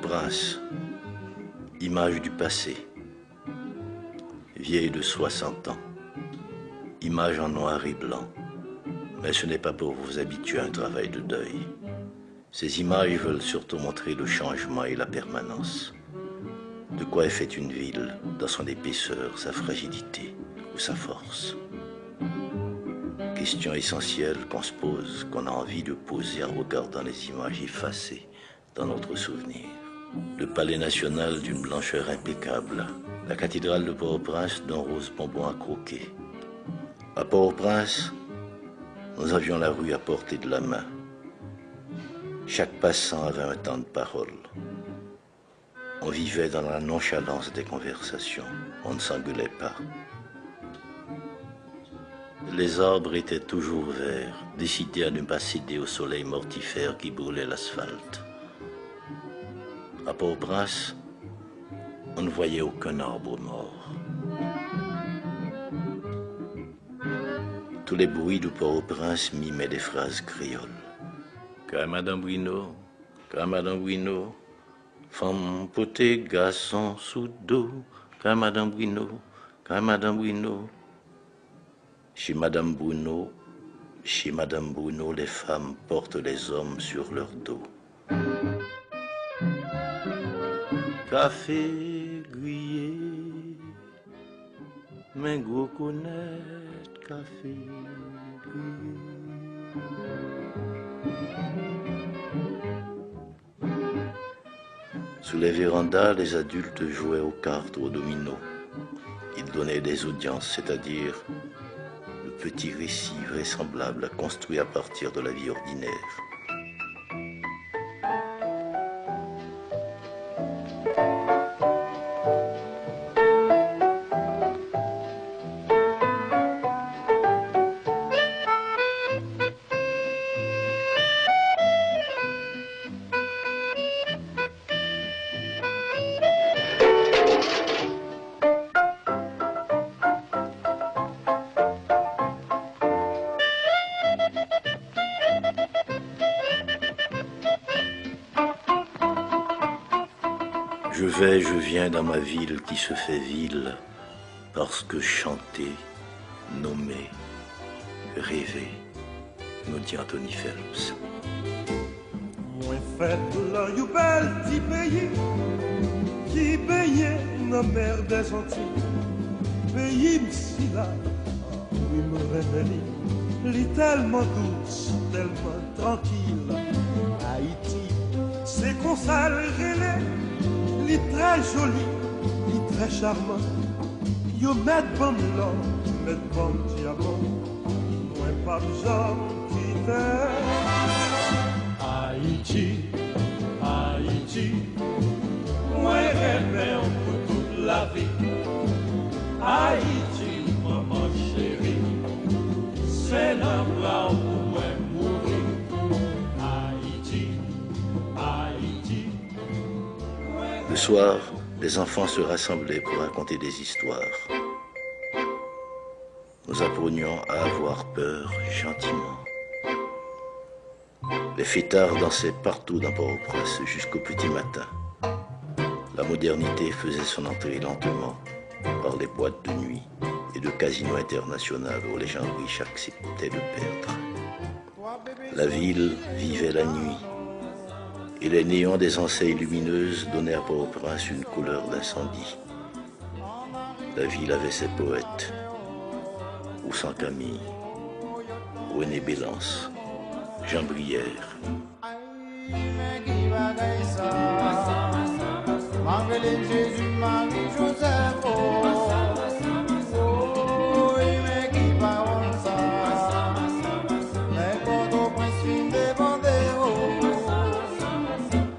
Port-au-Prince, image du passé, vieille de 60 ans, image en noir et blanc. Mais ce n'est pas pour vous habituer à un travail de deuil. Ces images veulent surtout montrer le changement et la permanence. De quoi est faite une ville, dans son épaisseur, sa fragilité ou sa force. Question essentielle qu'on se pose, qu'on a envie de poser en regardant les images effacées dans notre souvenir. Le palais national d'une blancheur impeccable, la cathédrale de Port-au-Prince d'un rose bonbon à croquer. À Port-au-Prince, nous avions la rue à portée de la main. Chaque passant avait un temps de parole. On vivait dans la nonchalance des conversations. On ne s'engueulait pas. Les arbres étaient toujours verts, décidés à ne pas céder au soleil mortifère qui brûlait l'asphalte. À Port-au-Prince, on ne voyait aucun arbre mort. Tous les bruits de Port-au-Prince mimaient des phrases créoles. Madame Bruno, femme potée, garçon sous dos, Madame Bruno. Chez Madame Bruno, les femmes portent les hommes sur leur dos. Café grillé, mais gros connaître café grillé. Sous les vérandas, les adultes jouaient aux cartes ou aux dominos. Ils donnaient des audiences, c'est-à-dire le petit récit vraisemblable construit à partir de la vie ordinaire. Je viens dans ma ville qui se fait ville, parce que chanter, nommer, rêver, nous dit Anthony Phelps. Moi fait là, you bel petit pays, qui baigne dans mer des Antilles. Pays m'si là, oui me révèle, li tellement douce, tellement tranquille. Haïti, c'est qu'on s'arrête. Il est très joli, il est très charmant. Yo met bon l'or, met bon diamant. Moi pas besoin quitter. Haïti, Haïti. Moi rêve pour toute la vie. Haïti, maman chérie. C'est là où moi mourir. Haïti, Haïti. Le soir, les enfants se rassemblaient pour raconter des histoires. Nous apprenions à avoir peur gentiment. Les fêtards dansaient partout dans Port-au-Prince jusqu'au petit matin. La modernité faisait son entrée lentement par les boîtes de nuit et de casinos internationaux où les gens riches acceptaient de perdre. La ville vivait la nuit. Et les néons des enseignes lumineuses donnaient à Port-au-Prince une couleur d'incendie. La ville avait ses poètes, Oussan Camille, René Bélance, Jean Brière.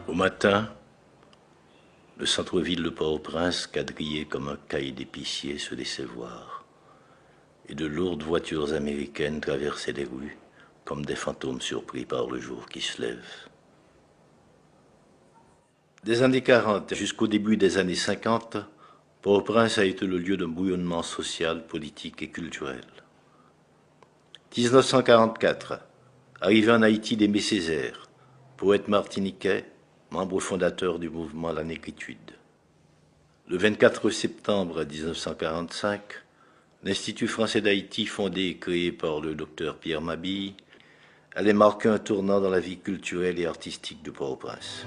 Au matin, le centre-ville de Port-au-Prince, quadrillé comme un cahier d'épicier, se laissait voir. Et de lourdes voitures américaines traversaient les rues comme des fantômes surpris par le jour qui se lève. Des années 40 jusqu'au début des années 50, Port-au-Prince a été le lieu d'un bouillonnement social, politique et culturel. 1944, arrivé en Haïti d'Aimé Césaire, poète martiniquais, membre fondateur du mouvement La Négritude. Le 24 septembre 1945, l'Institut français d'Haïti, fondé et créé par le docteur Pierre Mabille, allait marquer un tournant dans la vie culturelle et artistique de Port-au-Prince.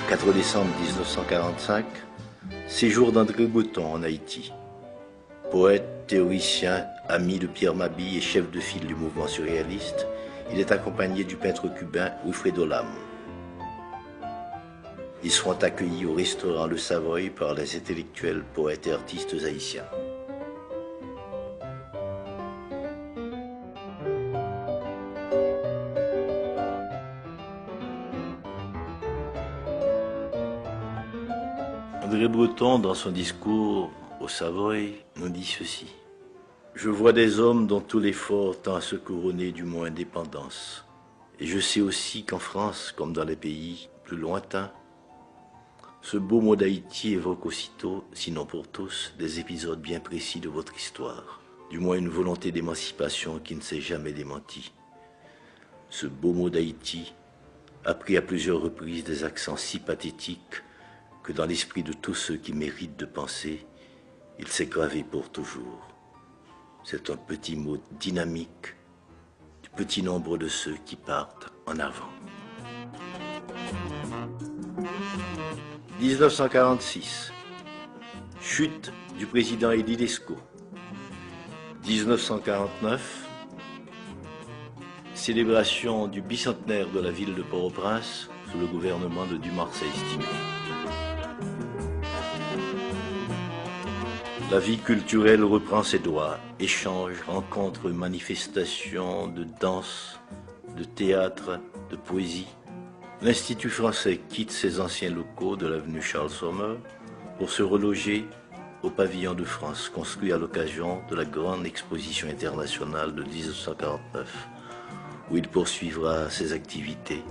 Le 4 décembre 1945, séjour d'André Breton en Haïti. Poète, théoricien, ami de Pierre Mabille et chef de file du mouvement surréaliste, il est accompagné du peintre cubain Wilfredo Lam. Ils seront accueillis au restaurant Le Savoy par les intellectuels, poètes et artistes haïtiens. André Breton, dans son discours au Savoy, nous dit ceci. « Je vois des hommes dont tout l'effort tend à se couronner du mot indépendance. Et je sais aussi qu'en France, comme dans les pays plus lointains, ce beau mot d'Haïti évoque aussitôt, sinon pour tous, des épisodes bien précis de votre histoire, du moins une volonté d'émancipation qui ne s'est jamais démentie. Ce beau mot d'Haïti a pris à plusieurs reprises des accents si pathétiques que dans l'esprit de tous ceux qui méritent de penser, il s'est gravé pour toujours. C'est un petit mot dynamique du petit nombre de ceux qui partent en avant. 1946. Chute du président Elie Lescaut. 1949. Célébration du bicentenaire de la ville de Port-au-Prince sous le gouvernement de Dumarsais-Estimé. La vie culturelle reprend ses droits. Échanges, rencontres, manifestations de danse, de théâtre, de poésie. L'Institut français quitte ses anciens locaux de l'avenue Charles Sommer pour se reloger au pavillon de France, construit à l'occasion de la grande exposition internationale de 1949, où il poursuivra ses activités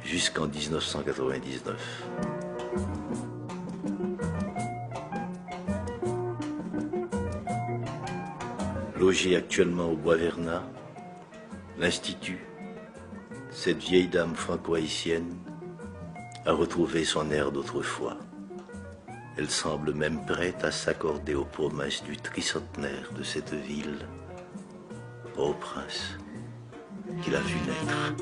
jusqu'en 1999. Logé actuellement au Bois Vernat, l'Institut, cette vieille dame franco-haïtienne, a retrouvé son air d'autrefois. Elle semble même prête à s'accorder aux promesses du tricentenaire de cette ville, Port-au-Prince, qu'il a vu naître.